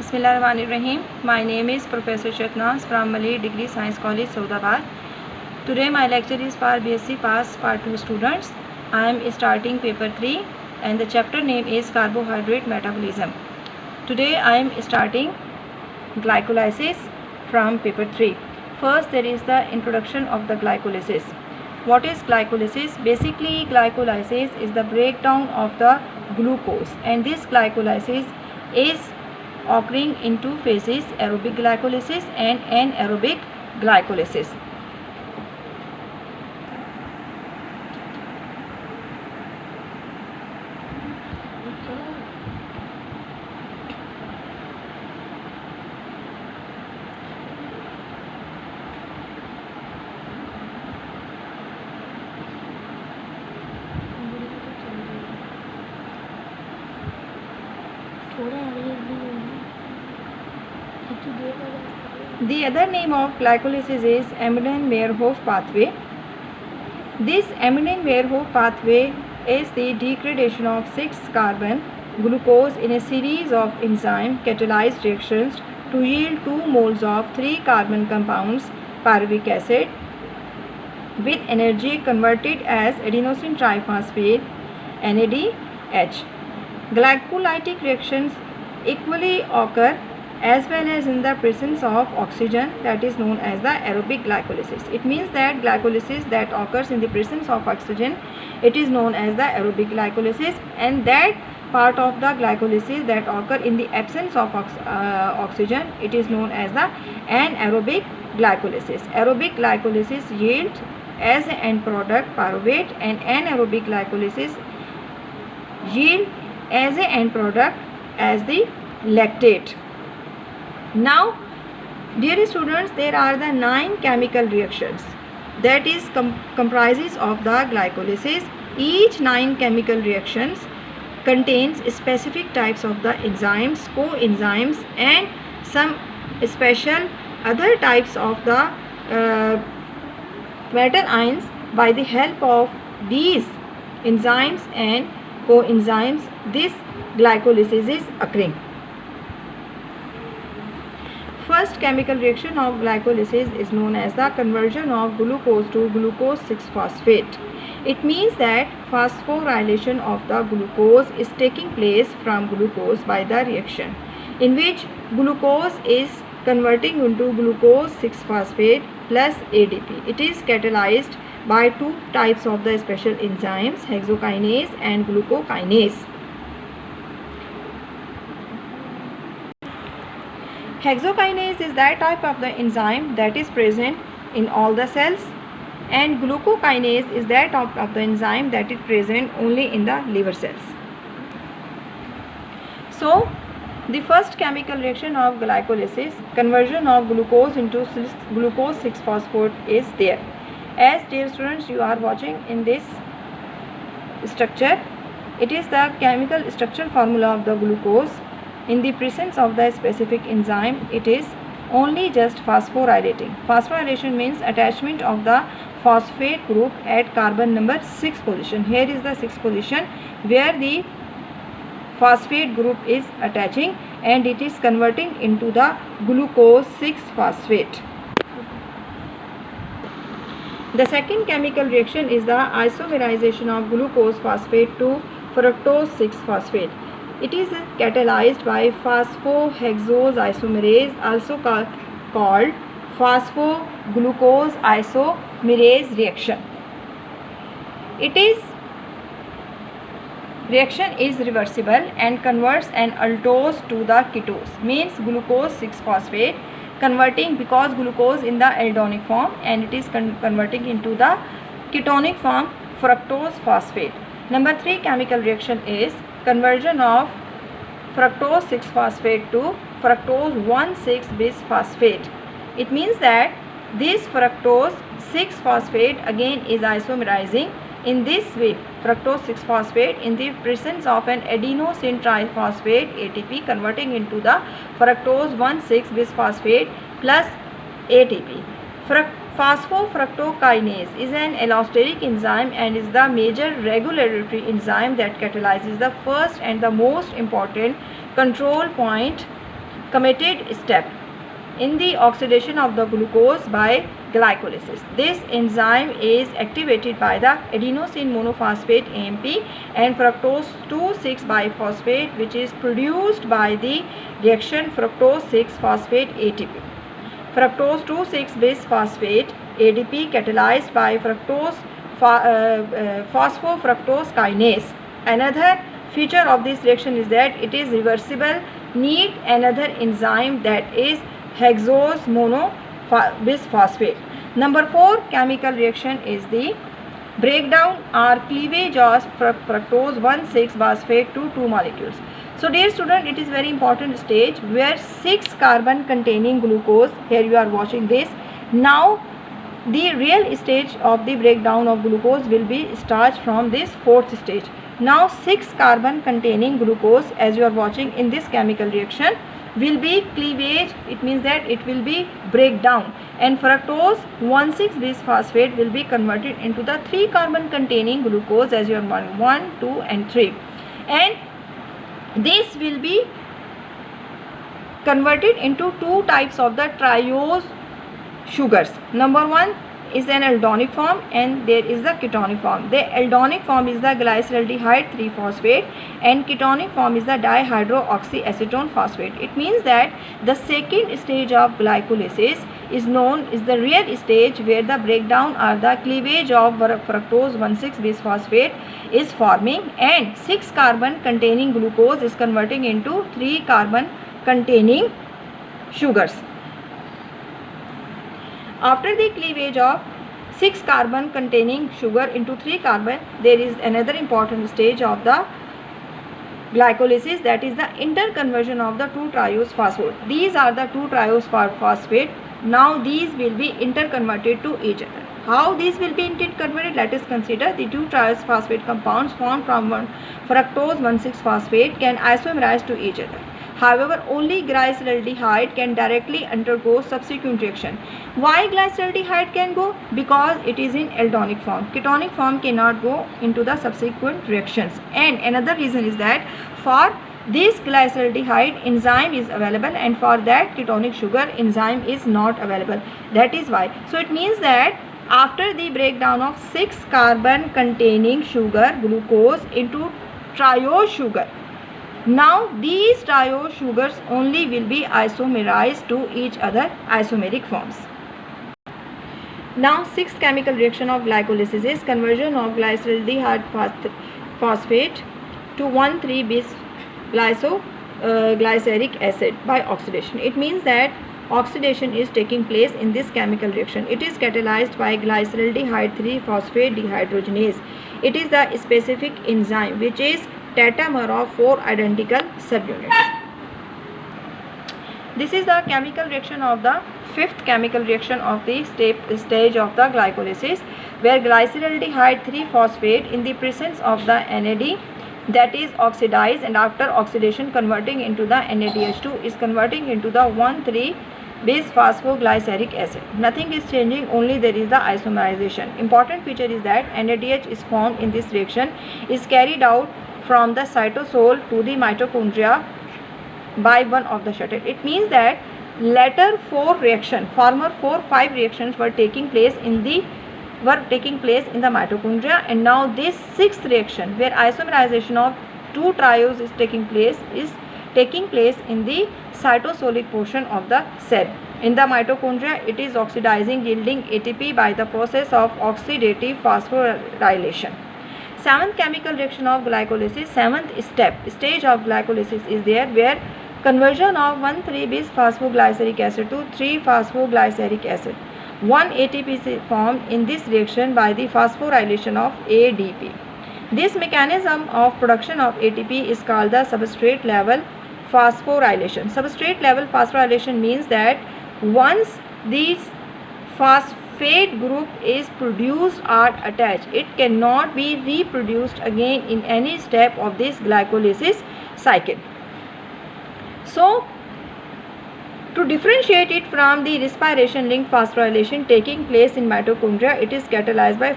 Bismillahirrahmanirrahim. My name is Professor Shatnaz from Malay Degree Science College, Saudabad. Today my lecture is for BSc Pass Part 2 students. I am starting paper 3 and the chapter name is Carbohydrate Metabolism. Today I am starting glycolysis from paper 3. First there is the introduction of the glycolysis. What is glycolysis? Basically glycolysis is the breakdown of the glucose, and this glycolysis is occurring in two phases: aerobic glycolysis and anaerobic glycolysis. The other name of glycolysis is Emmenden-Meyerhof pathway. This Emmenden-Meyerhof pathway is the degradation of 6-carbon glucose in a series of enzyme catalyzed reactions to yield 2 moles of 3-carbon compounds pyruvic acid with energy converted as adenosine triphosphate NADH. Glycolytic reactions equally occur as well as in the presence of oxygen, that is known as the aerobic glycolysis. It means that glycolysis that occurs in the presence of oxygen, it is known as the aerobic glycolysis, and that part of the glycolysis that occur in the absence of oxygen, it is known as the anaerobic glycolysis. Aerobic glycolysis yields as an end product pyruvate, and anaerobic glycolysis yield as an end product as the lactate. Now, dear students, there are the 9 chemical reactions that is comprises of the glycolysis. Each 9 chemical reactions contains specific types of the enzymes, coenzymes, and some special other types of the metal ions. By the help of these enzymes and coenzymes, this glycolysis is occurring. First chemical reaction of glycolysis is known as the conversion of glucose to glucose 6-phosphate. It means that phosphorylation of the glucose is taking place from glucose by the reaction, in which glucose is converting into glucose 6-phosphate plus ADP. It is catalyzed by 2 types of the special enzymes, hexokinase and glucokinase. Hexokinase is that type of the enzyme that is present in all the cells, and glucokinase is that type of the enzyme that is present only in the liver cells. So, the first chemical reaction of glycolysis, conversion of glucose into glucose 6-phosphate, is there. As dear students, you are watching in this structure, it is the chemical structural formula of the glucose. In the presence of the specific enzyme, it is only just phosphorylating. Phosphorylation means attachment of the phosphate group at carbon number 6 position. Here is the 6th position where the phosphate group is attaching, and it is converting into the glucose 6-phosphate. The second chemical reaction is the isomerization of glucose phosphate to fructose 6-phosphate. It is catalyzed by phosphohexose isomerase, also called phosphoglucose isomerase reaction. Reaction is reversible and converts an aldose to the ketose, means glucose 6-phosphate, converting, because glucose in the aldonic form, and it is converting into the ketonic form, fructose phosphate. Number 3 chemical reaction is conversion of fructose 6-phosphate to fructose 1,6-bisphosphate. It means that this fructose 6-phosphate again is isomerizing. In this way, fructose 6-phosphate in the presence of an adenosine triphosphate ATP converting into the fructose 1,6-bisphosphate plus ATP. Phosphofructokinase is an allosteric enzyme and is the major regulatory enzyme that catalyzes the first and the most important control point committed step in the oxidation of the glucose by glycolysis. This enzyme is activated by the adenosine monophosphate AMP and fructose 2,6 biphosphate, which is produced by the reaction fructose 6-phosphate ATP. Fructose 2,6 bisphosphate ADP catalyzed by fructose phosphofructose kinase. Another feature of this reaction is that it is reversible. Need another enzyme, that is hexose monobisphosphate. Number 4 chemical reaction is the breakdown or cleavage of fructose 1,6-phosphate to 2 molecules. So dear student, it is very important stage where 6 carbon containing glucose, here you are watching this. Now the real stage of the breakdown of glucose will be starts from this 4th stage. Now 6 carbon containing glucose, as you are watching in this chemical reaction, will be cleavage. It means that it will be breakdown, and fructose 1,6 bisphosphate will be converted into the 3 carbon containing glucose, as you are 1, 2 and 3, and this will be converted into 2 types of the triose sugars. Number 1 is an aldonic form and there is the ketonic form. The aldonic form is the glyceraldehyde 3-phosphate and ketonic form is the dihydroxyacetone phosphate. It means that the second stage of glycolysis is known as the real stage where the breakdown or the cleavage of fructose 1,6 bisphosphate is forming and 6 carbon containing glucose is converting into 3 carbon containing sugars. After the cleavage of 6 carbon containing sugar into 3 carbon, there is another important stage of the glycolysis, that is the interconversion of the 2 triose phosphate. These are the 2 triose phosphate. Now these will be interconverted to each other. How these will be interconverted? Let us consider the 2 triose phosphate compounds formed from fructose 1,6 phosphate can isomerize to each other. However, only glyceraldehyde can directly undergo subsequent reaction. Why glyceraldehyde can go? Because it is in aldonic form. Ketonic form cannot go into the subsequent reactions. And another reason is that for this glyceraldehyde enzyme is available and for that ketonic sugar enzyme is not available. That is why. So it means that after the breakdown of 6 carbon containing sugar glucose into triose sugar, now these triose sugars only will be isomerized to each other isomeric forms. Now 6th chemical reaction of glycolysis is conversion of glyceraldehyde phosphate to 1,3-bis-glyceric acid by oxidation. It means that oxidation is taking place in this chemical reaction. It is catalyzed by glyceraldehyde 3-phosphate dehydrogenase. It is the specific enzyme which is tetamer of 4 identical subunits. This is the chemical reaction of the 5th chemical reaction of the stage of the glycolysis, where glyceraldehyde 3-phosphate in the presence of the NAD, that is oxidized, and after oxidation converting into the NADH2 is converting into the 1,3-bis-phosphoglyceric acid. Nothing is changing, only there is the isomerization. Important feature is that NADH is formed in this reaction is carried out from the cytosol to the mitochondria by one of the shuttle. It means that later 4 reaction, former 4-5 reactions were taking place in the mitochondria, and now this 6th reaction where isomerization of 2 triose is taking place in the cytosolic portion of the cell. In the mitochondria, it is oxidizing, yielding ATP by the process of oxidative phosphorylation. 7th chemical reaction of glycolysis, 7th stage of glycolysis is there, where conversion of 1,3-bis-phosphoglyceric acid to 3-phosphoglyceric acid. 1 ATP is formed in this reaction by the phosphorylation of ADP. This mechanism of production of ATP is called the substrate level phosphorylation. Substrate level phosphorylation means that once this phosphate group is produced or attached, it cannot be reproduced again in any step of this glycolysis cycle. So, to differentiate it from the respiration linked phosphorylation taking place in mitochondria, it is catalyzed by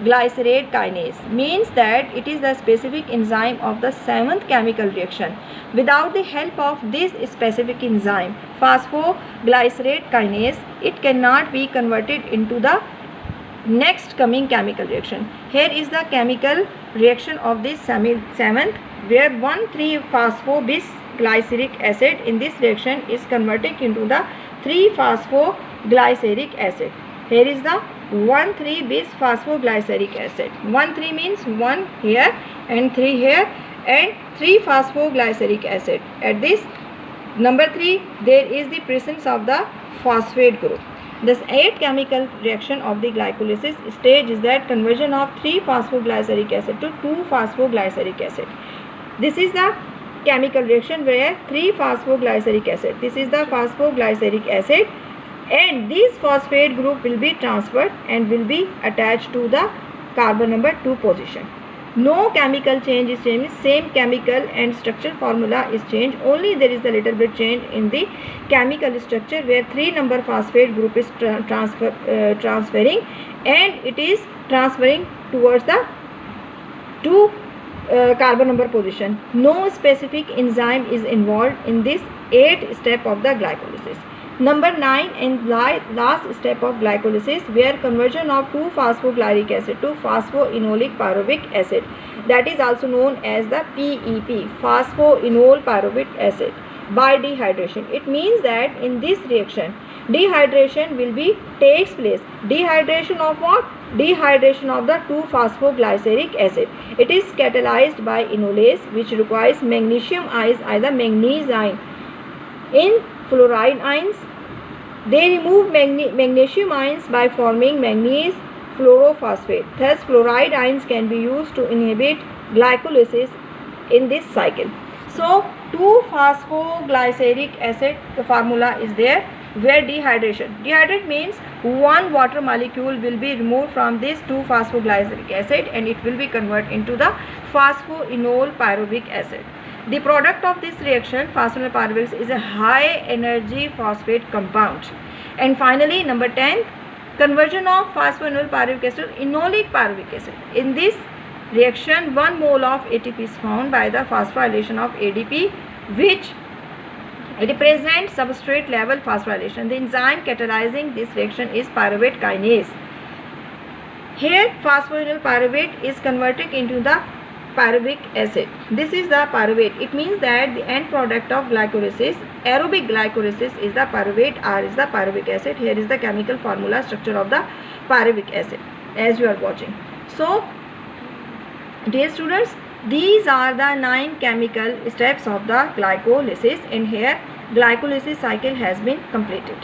glycerate kinase means that it is the specific enzyme of the seventh chemical reaction. Without the help of this specific enzyme, phosphoglycerate kinase, it cannot be converted into the next coming chemical reaction. Here is the chemical reaction of this seventh, where 1,3-phosphobisglyceric acid in this reaction is converted into the 3-phosphoglyceric acid. Here is the 1,3-bis-phosphoglyceric acid. 1,3 means 1 here and 3 here, and 3-phosphoglyceric acid. At this number 3, there is the presence of the phosphate group. This 8th chemical reaction of the glycolysis stage is that conversion of 3-phosphoglyceric acid to 2-phosphoglyceric acid. This is the chemical reaction where 3-phosphoglyceric acid. This is the phosphoglyceric acid, and this phosphate group will be transferred and will be attached to the carbon number 2 position. No chemical change is changed, same chemical and structure formula is changed, only there is a little bit change in the chemical structure where 3-number phosphate group is transferring, and it is transferring towards the 2 carbon number position. No specific enzyme is involved in this 8th step of the glycolysis. Number 9 and last step of glycolysis, where conversion of 2-phosphoglyceric acid to phosphoenolic pyruvic acid, that is also known as the PEP, phosphoenol pyruvic acid, by dehydration. It means that in this reaction dehydration will be takes place. Dehydration of what? Dehydration of the 2-phosphoglyceric acid. It is catalyzed by enolase, which requires magnesium ions, either manganese ion in fluoride ions. They remove magnesium ions by forming manganese fluorophosphate. Thus, fluoride ions can be used to inhibit glycolysis in this cycle. So, 2-phosphoglyceric acid, the formula is there, where dehydration. Dehydrate means one water molecule will be removed from this 2-phosphoglyceric acid and it will be converted into the phosphoenol pyruvic acid. The product of this reaction, phosphoenol pyruvic, is a high energy phosphate compound. And finally, number 10, conversion of phosphoenol pyruvic acid to enolic pyruvic acid. In this reaction, 1 mole of ATP is found by the phosphorylation of ADP, which represents substrate level phosphorylation. The enzyme catalyzing this reaction is pyruvate kinase. Here, phosphoenol pyruvate is converted into the pyruvic acid. This is the pyruvate. It means that the end product of glycolysis, aerobic glycolysis, is the pyruvate. R is the pyruvic acid. Here is the chemical formula structure of the pyruvic acid, as you are watching. So, dear students, these are the 9 chemical steps of the glycolysis, and here glycolysis cycle has been completed.